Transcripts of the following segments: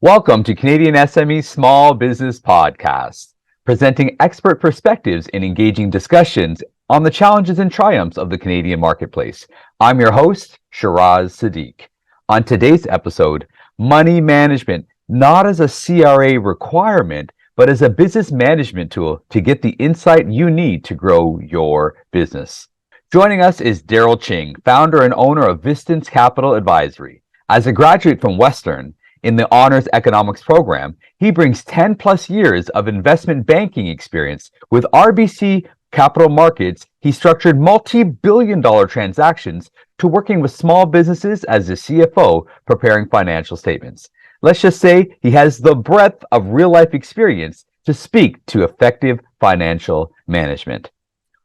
Welcome to Canadian SME Small Business Podcast, presenting expert perspectives and engaging discussions on the challenges and triumphs of the Canadian marketplace. I'm your host, Shiraz Sadiq. On today's episode, money management, not as a CRA requirement, but as a business management tool to get the insight you need to grow your business. Joining us is Daryl Ching, founder and owner of Vistance Capital Advisory. As a graduate from Western, in the Honors Economics program, he brings 10 plus years of investment banking experience. With RBC Capital Markets, he structured multi-billion-dollar transactions to working with small businesses as a CFO preparing financial statements. Let's just say he has the breadth of real-life experience to speak to effective financial management.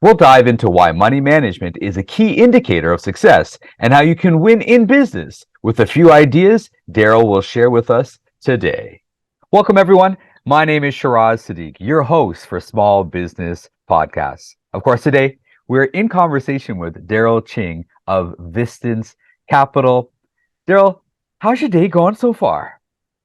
We'll dive into why money management is a key indicator of success and how you can win in business with a few ideas Daryl will share with us today. Welcome, everyone. My name is Shiraz Sadiq, your host for Small Business Podcasts. Of course, today we're in conversation with Daryl Ching of Vistance Capital. Daryl, how's your day going so far?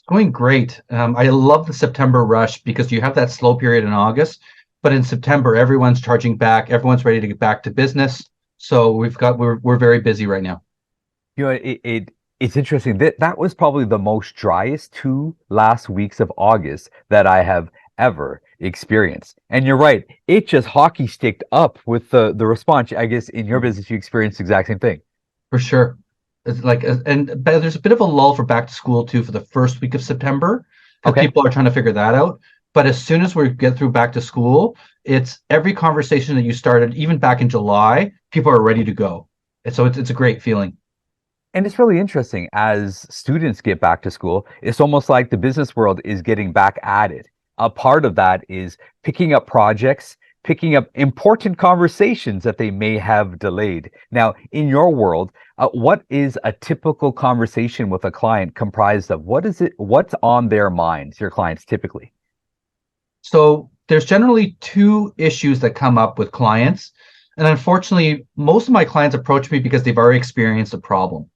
Going great. I love the September rush because you have that slow period in August. But in September, everyone's charging back. Everyone's ready to get back to business. So we're very busy right now. You know, it's interesting. That was probably the most driest 2 last weeks of August that I have ever experienced. And you're right, it just hockey sticked up with the response. I guess in your business, you experienced the exact same thing. For sure. It's like, but there's a bit of a lull for back to school too for the first week of September. Okay. People are trying to figure that out. But as soon as we get through back to school, it's every conversation that you started, even back in July, people are ready to go. And so it's a great feeling. And it's really interesting as students get back to school, it's almost like the business world is getting back at it. A part of that is picking up projects, picking up important conversations that they may have delayed. Now, in your world, what is a typical conversation with a client comprised of? What's on their minds, your clients typically? So there's generally two issues that come up with clients. And unfortunately, most of my clients approach me because they've already experienced a problem.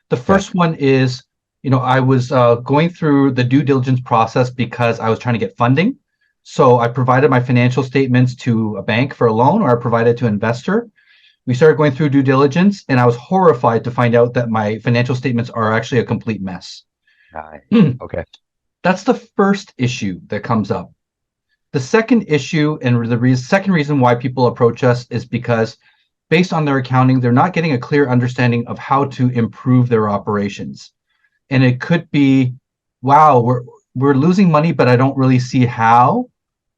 The first one is, I was going through the due diligence process because I was trying to get funding. So I provided my financial statements to a bank for a loan, or I provided to an investor. We started going through due diligence, and I was horrified to find out that my financial statements are actually a complete mess. Okay. That's the first issue that comes up. The second issue and the second reason why people approach us is because based on their accounting, they're not getting a clear understanding of how to improve their operations. And it could be, wow, we're losing money, but I don't really see how.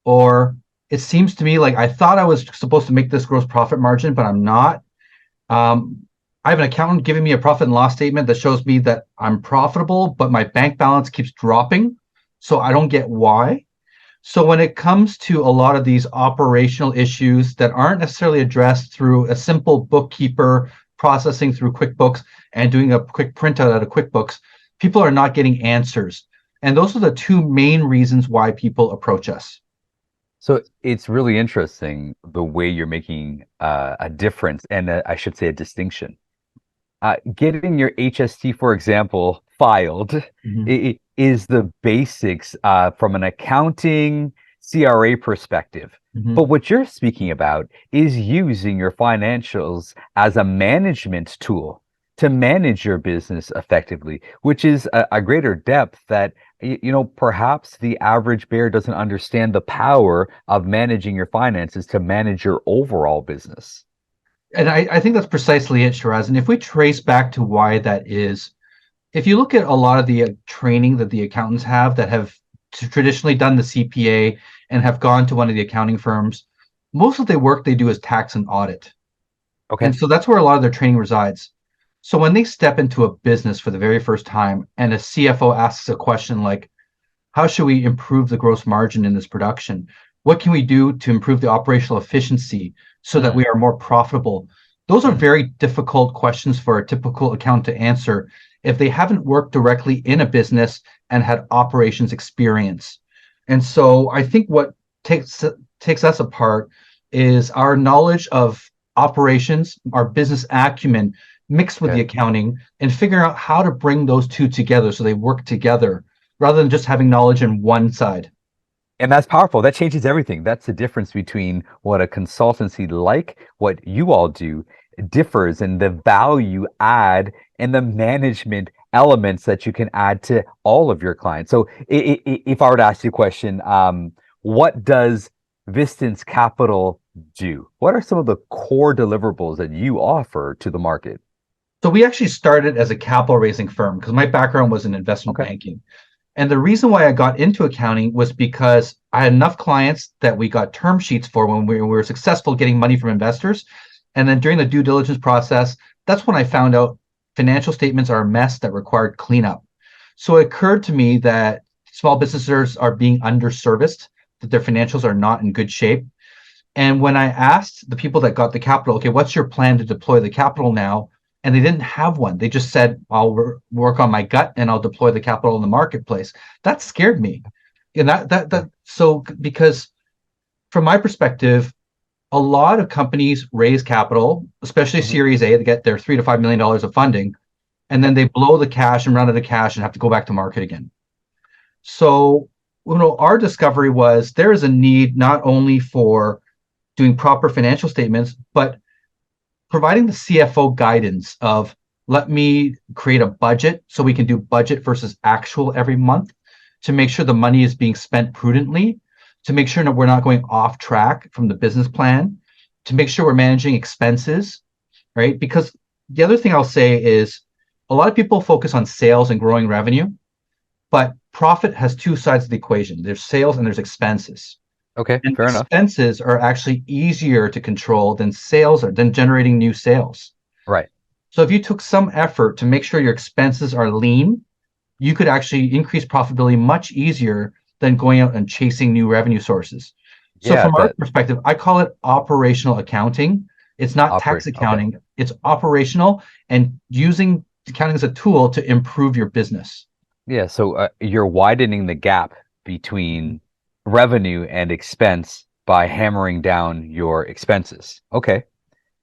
Or it seems to me like I thought I was supposed to make this gross profit margin, but I'm not. I have an accountant giving me a profit and loss statement that shows me that I'm profitable, but my bank balance keeps dropping. So I don't get why. So when it comes to a lot of these operational issues that aren't necessarily addressed through a simple bookkeeper processing through QuickBooks and doing a quick printout out of QuickBooks, people are not getting answers. And those are the two main reasons why people approach us. So it's really interesting the way you're making a difference, and I should say a distinction. Getting your HST, for example, filed is the basics from an accounting CRA perspective. But what you're speaking about is using your financials as a management tool to manage your business effectively, which is a greater depth that, perhaps the average bear doesn't understand the power of managing your finances to manage your overall business. And I think that's precisely it, Shiraz. And if we trace back to why that is, if you look at a lot of the training that the accountants have that have traditionally done the CPA and have gone to one of the accounting firms, most of the work they do is tax and audit. Okay. And so that's where a lot of their training resides. So when they step into a business for the very first time and a CFO asks a question like, how should we improve the gross margin in this production? What can we do to improve the operational efficiency so that we are more profitable? Those are very difficult questions for a typical accountant to answer if they haven't worked directly in a business and had operations experience. And so I think what takes us apart is our knowledge of operations, our business acumen mixed with the accounting, and figuring out how to bring those two together so they work together. rather than just having knowledge in one side. And that's powerful. That changes everything. That's the difference between what a consultancy like what you all do differs in the value add and the management elements that you can add to all of your clients. So if I were to ask you a question, what does Vistance Capital do? What are some of the core deliverables that you offer to the market? So we actually started as a capital raising firm because my background was in investment Okay. banking. And the reason why I got into accounting was because I had enough clients that we got term sheets for when we were successful getting money from investors. And then during the due diligence process, that's when I found out financial statements are a mess that required cleanup. So it occurred to me that small businesses are being underserviced, that their financials are not in good shape. And when I asked the people that got the capital, okay, what's your plan to deploy the capital now? And they didn't have one. They just said, I'll work on my gut and I'll deploy the capital in the marketplace. That scared me. And so because from my perspective, a lot of companies raise capital, especially Series A, they get their $3 to $5 million of funding, and then they blow the cash and run out of cash and have to go back to market again. So, our discovery was there is a need not only for doing proper financial statements, but providing the CFO guidance of let me create a budget so we can do budget versus actual every month to make sure the money is being spent prudently, to make sure that we're not going off track from the business plan, to make sure we're managing expenses, right? Because the other thing I'll say is a lot of people focus on sales and growing revenue, but profit has two sides of the equation. There's sales and there's expenses. Okay, And fair enough. expenses are actually easier to control than generating new sales. Right. So if you took some effort to make sure your expenses are lean, you could actually increase profitability much easier than going out and chasing new revenue sources. So Yeah, from our perspective, I call it operational accounting. It's not tax accounting, okay. It's operational and using accounting as a tool to improve your business. Yeah, so you're widening the gap between revenue and expense by hammering down your expenses. Okay.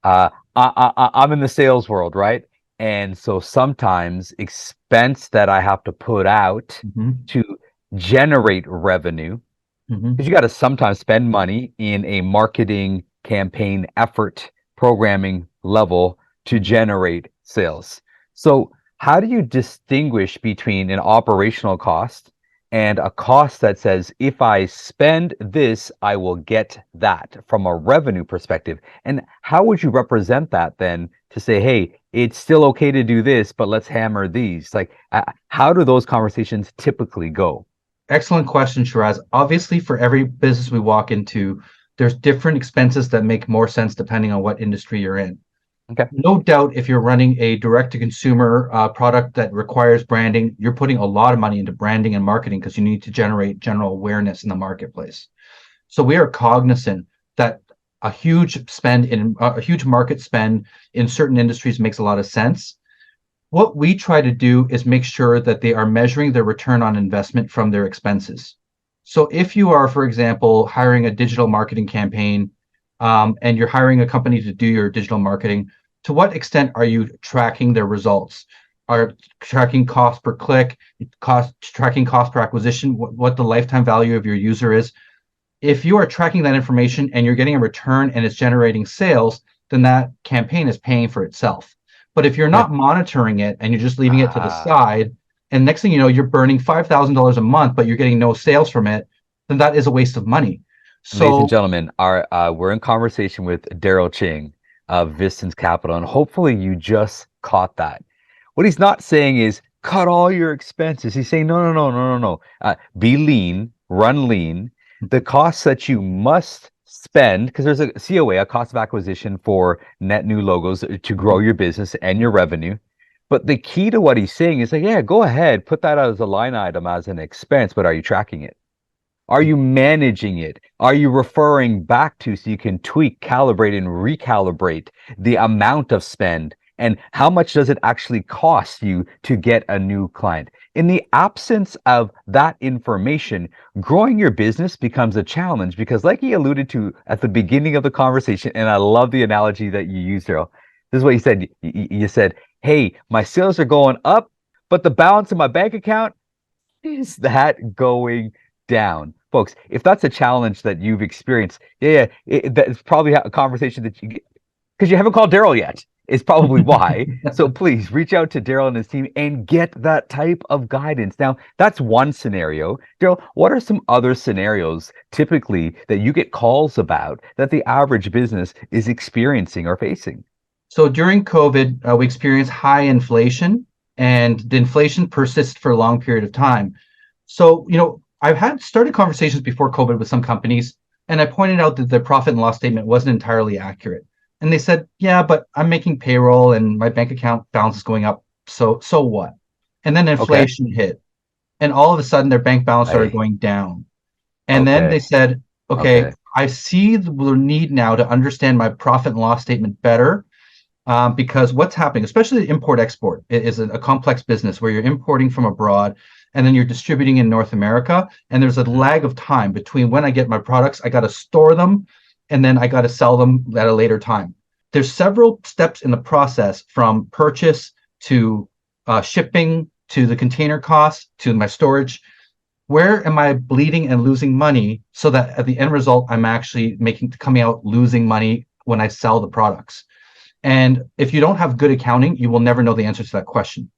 I'm in the sales world, right? And so sometimes expense that I have to put out to generate revenue, because you got to sometimes spend money in a marketing campaign effort programming level to generate sales. So how do you distinguish between an operational cost and a cost that says, if I spend this, I will get that from a revenue perspective? And how would you represent that then to say, hey, it's still okay to do this, but let's hammer these? Like, how do those conversations typically go? Excellent question, Shiraz. Obviously, for every business we walk into, there's different expenses that make more sense depending on what industry you're in. Okay. No doubt, if you're running a direct-to-consumer product that requires branding, you're putting a lot of money into branding and marketing because you need to generate general awareness in the marketplace. So we are cognizant that a huge market spend in certain industries makes a lot of sense. What we try to do is make sure that they are measuring their return on investment from their expenses. So if you are, for example, hiring a digital marketing campaign, and you're hiring a company to do your digital marketing, to what extent are you tracking their results? Are tracking cost per click, tracking cost per acquisition, what the lifetime value of your user is? If you are tracking that information and you're getting a return and it's generating sales, then that campaign is paying for itself. But if you're not monitoring it and you're just leaving it to the side, and next thing you know, you're burning $5,000 a month, but you're getting no sales from it, then that is a waste of money. So, ladies and gentlemen, we're in conversation with Daryl Ching of Vistance Capital, and hopefully you just caught that. What he's not saying is cut all your expenses. He's saying no. Be lean, run lean. The costs that you must spend, because there's a COA, a cost of acquisition for net new logos to grow your business and your revenue. But the key to what he's saying is like, yeah, go ahead, put that out as a line item as an expense, but are you tracking it? Are you managing it? Are you referring back to so you can tweak, calibrate, and recalibrate the amount of spend? And how much does it actually cost you to get a new client? In the absence of that information, growing your business becomes a challenge because, like he alluded to at the beginning of the conversation, and I love the analogy that you used, Daryl. This is what you said. You said, hey, my sales are going up, but the balance in my bank account, is that going down? Folks, if that's a challenge that you've experienced, that's probably a conversation that you, because you haven't called Daryl yet, is probably why. So please reach out to Daryl and his team and get that type of guidance. Now, that's one scenario. Daryl, what are some other scenarios typically that you get calls about that the average business is experiencing or facing? So during COVID, we experienced high inflation, and the inflation persists for a long period of time. So, I've had started conversations before COVID with some companies, and I pointed out that their profit and loss statement wasn't entirely accurate. And they said, "Yeah, but I'm making payroll and my bank account balance is going up. So what?" And then Okay. inflation hit, and all of a sudden their bank balance started I, going down. And then they okay. said, "Okay, Okay. I see the need now to understand my profit and loss statement better." Because what's happening, especially import export, is a complex business where you're importing from abroad and then you're distributing in North America. And there's a Mhm. lag of time between when I get my products, I got to store them, and then I got to sell them at a later time. There's several steps in the process from purchase to shipping to the container costs to my storage. Where am I bleeding and losing money so that at the end result, I'm actually coming out losing money when I sell the products? And if you don't have good accounting, you will never know the answer to that question.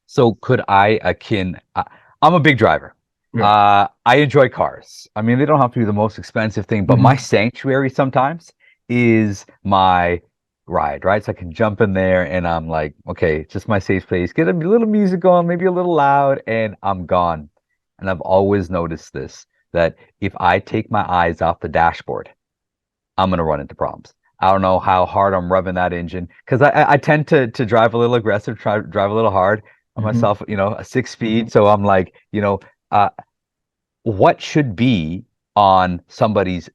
So could I'm a big driver. Yeah. I enjoy cars. I mean, they don't have to be the most expensive thing, but my Mhm. sanctuary sometimes is my ride, right? So I can jump in there and I'm like, okay, it's just my safe place. Get a little music on, maybe a little loud, and I'm gone. And I've always noticed this, that if I take my eyes off the dashboard, I'm gonna run into problems. I don't know how hard I'm revving that engine because I tend to drive a little aggressive, try drive a little hard on Mhm. myself, a 6 speed. So I'm like, uh, what should be on somebody's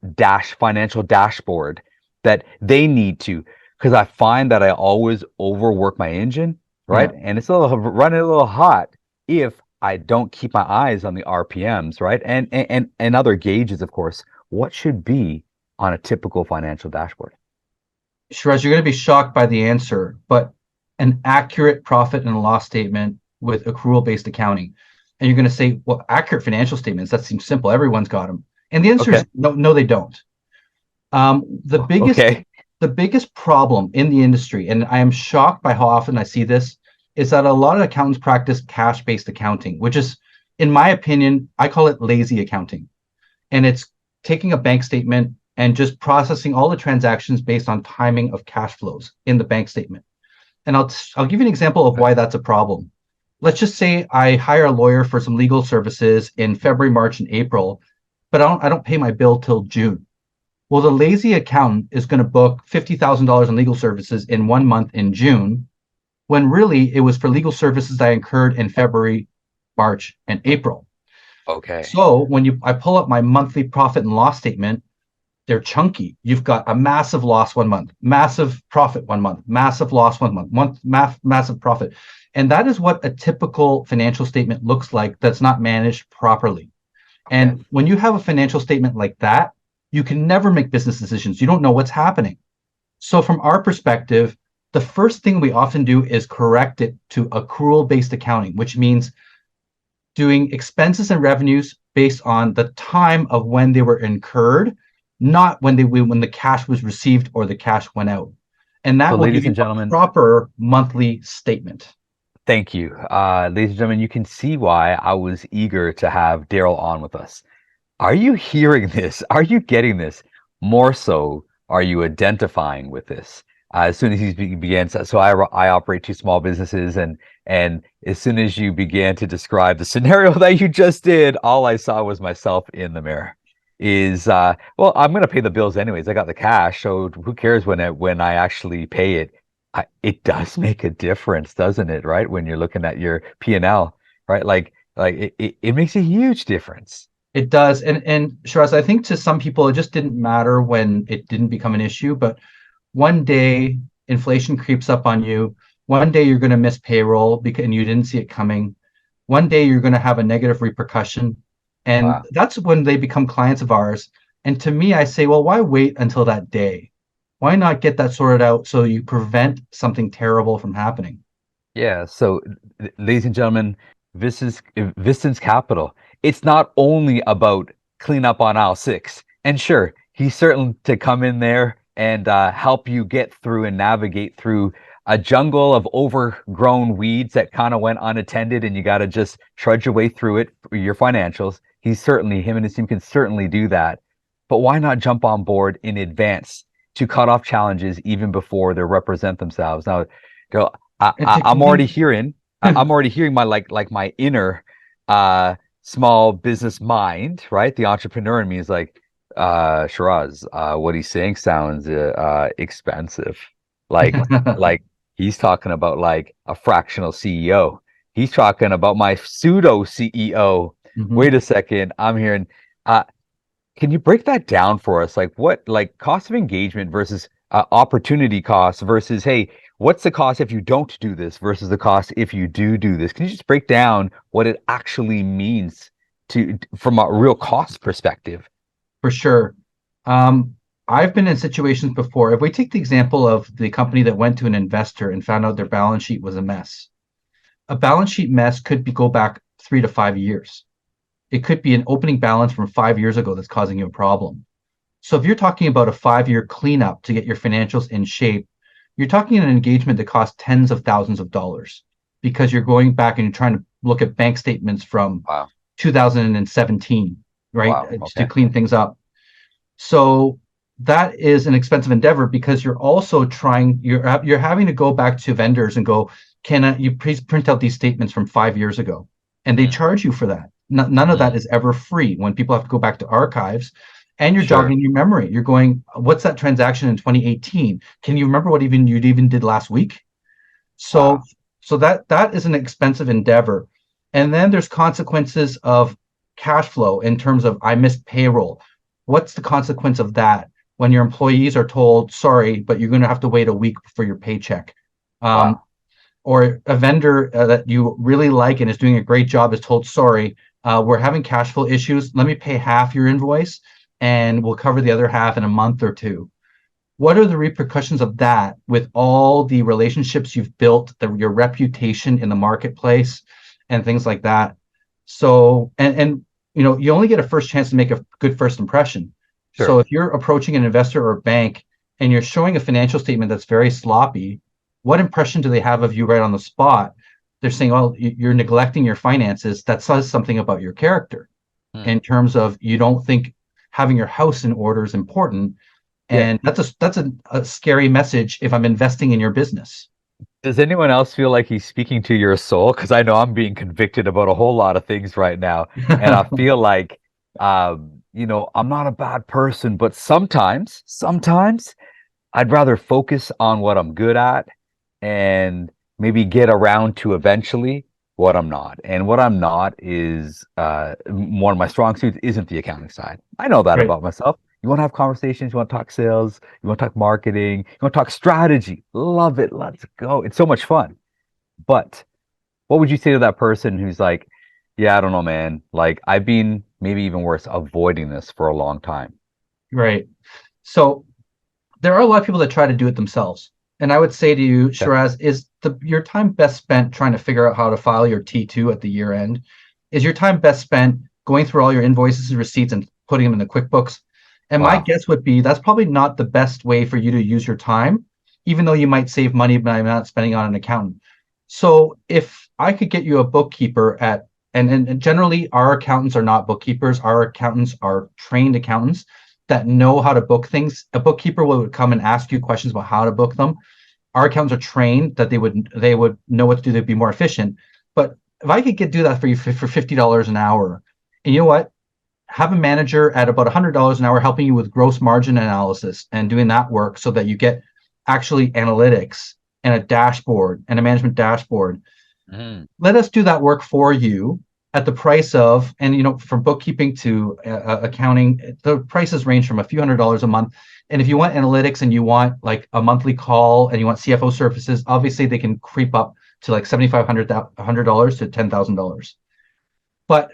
financial dashboard that they need to? Because I find that I always overwork my engine, Yeah. right? And it's running a little hot if I don't keep my eyes on the RPMs, right? And other gauges, of course. What should be on a typical financial dashboard? Shiraz, you're going to be shocked by the answer, but an accurate profit and loss statement with accrual-based accounting. And you're going to say, well, accurate financial statements, that seems simple. Everyone's got them. And the answer is Okay. no, no, they don't. Um, the biggest Okay. the biggest problem in the industry, and I am shocked by how often I see this, is that a lot of accountants practice cash-based accounting, which is, in my opinion, I call it lazy accounting. And it's taking a bank statement and just processing all the transactions based on timing of cash flows in the bank statement. And I'll give you an example of Okay. why that's a problem. Let's just say I hire a lawyer for some legal services in February, March, and April, but I don't pay my bill till June. Well, the lazy accountant is going to book $50,000 in legal services in 1 month in June, when really it was for legal services I incurred in February, March, and April. Okay. So when I pull up my monthly profit and loss statement, they're chunky. You've got a massive loss 1 month, massive profit 1 month, massive loss 1 month, massive profit. And that is what a typical financial statement looks like that's not managed properly. Okay. And when you have a financial statement like that, you can never make business decisions. You don't know what's happening. So, from our perspective, the first thing we often do is correct it to accrual based accounting, which means doing expenses and revenues based on the time of when they were incurred, not when the cash was received or the cash went out. And So, that will give ladies you and a gentlemen, proper monthly statement. thank you. Ladies and gentlemen, you can see why I was eager to have Daryl on with us. Are you hearing this? Are you getting this? More so, are you identifying with this? As soon as began, so I operate two small businesses, and as soon as you began to describe the scenario that you just did, all I saw was myself in the mirror. Well, I'm gonna pay the bills anyways. I got the cash, so who cares when I actually pay it? It does make a difference, doesn't it? Right? When you're looking at your P&L, right? Like it makes a huge difference. It does. And Shiraz, I think to some people it just didn't matter when it didn't become an issue, but one day inflation creeps up on you. One day you're going to miss payroll because and you didn't see it coming. One day you're going to have a negative repercussion. And Wow. that's when they become clients of ours. And to me, I say, well, why wait until that day? Why not get that sorted out so you prevent something terrible from happening? Yeah, so ladies and gentlemen, Vistance Capital. It's not only about clean up on aisle 6. And sure, he's certain to come in there and help you get through and navigate through a jungle of overgrown weeds that kind of went unattended, and you got to just trudge your way through it for your financials. Him and his team can certainly do that. But why not jump on board in advance to cut off challenges even before they represent themselves? Now, Daryl, I'm already hearing I'm already hearing my my inner small business mind, right? The entrepreneur in me is like, Shiraz, what he's saying sounds expensive. Like like he's talking about like a fractional CEO. He's talking about my pseudo CEO. Mhm. Wait a second, I'm hearing can you break that down for us? Like what, like cost of engagement versus opportunity cost versus, hey, what's the cost if you don't do this versus the cost if you do this? Can you just break down what it actually means to from a real cost perspective? For sure. I've been in situations before. If we take the example of the company that went to an investor and found out their balance sheet was a mess, a balance sheet mess could go back 3 to 5 years. It could be an opening balance from 5 years ago that's causing you a problem. So if you're talking about a 5 year cleanup to get your financials in shape, you're talking an engagement that costs tens of thousands of dollars because you're going back and you're trying to look at bank statements from Wow. 2017, right? Wow. Just to Okay. clean things up. So that is an expensive endeavor because you're also you're having to go back to vendors and go, can you please print out these statements from 5 years ago? And they Mm, charge you for that. None of that mm, is ever free when people have to go back to archives and you're sure. jogging your memory. You're going, what's that transaction in 2018? Can you remember what you even did last week? So Wow. that is an expensive endeavor. And then there's consequences of cash flow in terms of I missed payroll. What's the consequence of that when your employees are told, sorry, but you're going to have to wait a week for your paycheck? Um, Wow. or a vendor that you really like and is doing a great job is told, sorry, we're having cash flow issues. Let me pay half your invoice and we'll cover the other half in a month or two. What are the repercussions of that with all the relationships you've built, your reputation in the marketplace and things like that? So, and you only get a first chance to make a good first impression. So Sure. if you're approaching an investor or a bank and you're showing a financial statement that's very sloppy, what impression do they have of you right on the spot? They're saying, well, you're neglecting your finances. That says something about your character Mm. in terms of you don't think having your house in order is important, Yeah. and that's a scary message if I'm investing in your business. Does anyone else feel like he's speaking to your soul? Because I know I'm being convicted about a whole lot of things right now. And I feel like, I'm not a bad person, but sometimes I'd rather focus on what I'm good at and maybe get around to eventually what I'm not. And what I'm not is one of my strong suits isn't the accounting side. I know that Right. about myself. You want to have conversations, you want to talk sales, you want to talk marketing, you want to talk strategy. Love it. Let's go. It's so much fun. But what would you say to that person who's like, yeah, I don't know, man. Like I've been maybe even worse avoiding this for a long time. Right. So there are a lot of people that try to do it themselves. And I would say to you, Okay. Shiraz, is your time best spent trying to figure out how to file your T2 at the year end? Is your time best spent going through all your invoices and receipts and putting them in the QuickBooks? And my Wow. guess would be that's probably not the best way for you to use your time, even though you might save money by not spending on an accountant. So if I could get you a bookkeeper and generally our accountants are not bookkeepers, our accountants are trained accountants that know how to book things. A bookkeeper will come and ask you questions about how to book them. Our accountants are trained that they would know what to do to be more efficient. But if I could do that for you for $50 an hour, and you know what, have a manager at about $100 an hour helping you with gross margin analysis and doing that work so that you get actually analytics and a dashboard and a management dashboard. Mm. Let us do that work for you at the price of, and from bookkeeping to accounting, the prices range from a few $100s a month. And if you want analytics and you want like a monthly call and you want CFO services, obviously they can creep up to like $7,500 to $10,000. But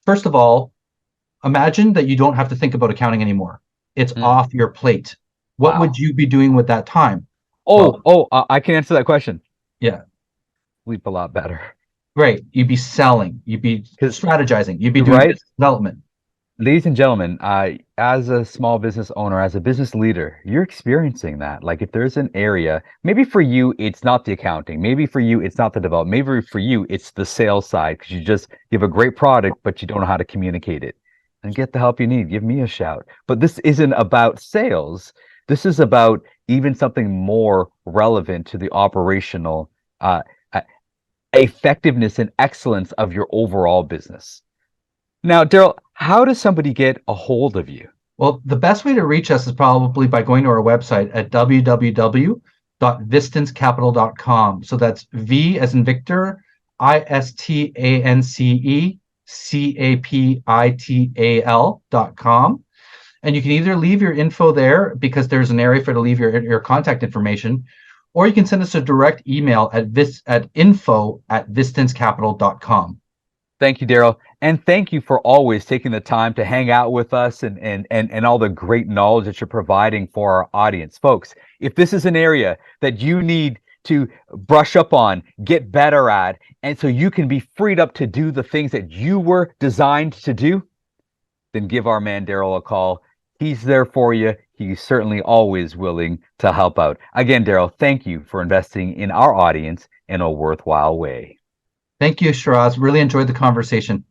first of all, imagine that you don't have to think about accounting anymore. It's Mm. off your plate. What would Wow. you be doing with that time? Oh, Well, oh, I can answer that question. yeah. Sleep a lot better. Great. You'd be selling. You'd be 'Cause strategizing. You'd be doing right? business development. Ladies and gentlemen, as a small business owner, as a business leader, you're experiencing that. Like if there's an area, maybe for you, it's not the accounting. Maybe for you, it's not the development. Maybe for you, it's the sales side because you have a great product, but you don't know how to communicate it. And get the help you need. Give me a shout. But this isn't about sales. This is about even something more relevant to the operational uh, effectiveness and excellence of your overall business. Now, Daryl, how does somebody get a hold of you? Well, the best way to reach us is probably by going to our website at www.vistancecapital.com. So that's V as in Victor, ISTANCECAPITAL.com. And you can either leave your info there because there's an area for you to leave your contact information, or you can send us a direct email at info@vistancecapital.com. Thank you, Daryl. And thank you for always taking the time to hang out with us and all the great knowledge that you're providing for our audience. Folks, if this is an area that you need to brush up on, get better at, and so you can be freed up to do the things that you were designed to do, then give our man Daryl a call. He's there for you. He's certainly always willing to help out. Again, Daryl, thank you for investing in our audience in a worthwhile way. Thank you, Shiraz. Really enjoyed the conversation.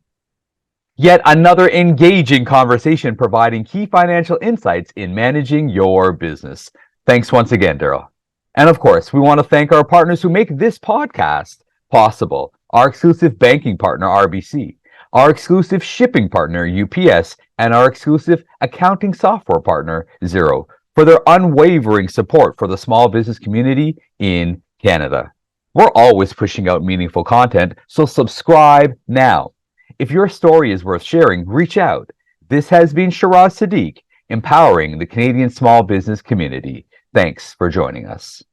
Yet another engaging conversation providing key financial insights in managing your business. Thanks once again, Daryl. And of course, we want to thank our partners who make this podcast possible. Our exclusive banking partner, RBC, our exclusive shipping partner, UPS, and our exclusive accounting software partner, Xero, for their unwavering support for the small business community in Canada. We're always pushing out meaningful content, so subscribe now. If your story is worth sharing, reach out. This has been Shiraz Sadiq, empowering the Canadian small business community. Thanks for joining us.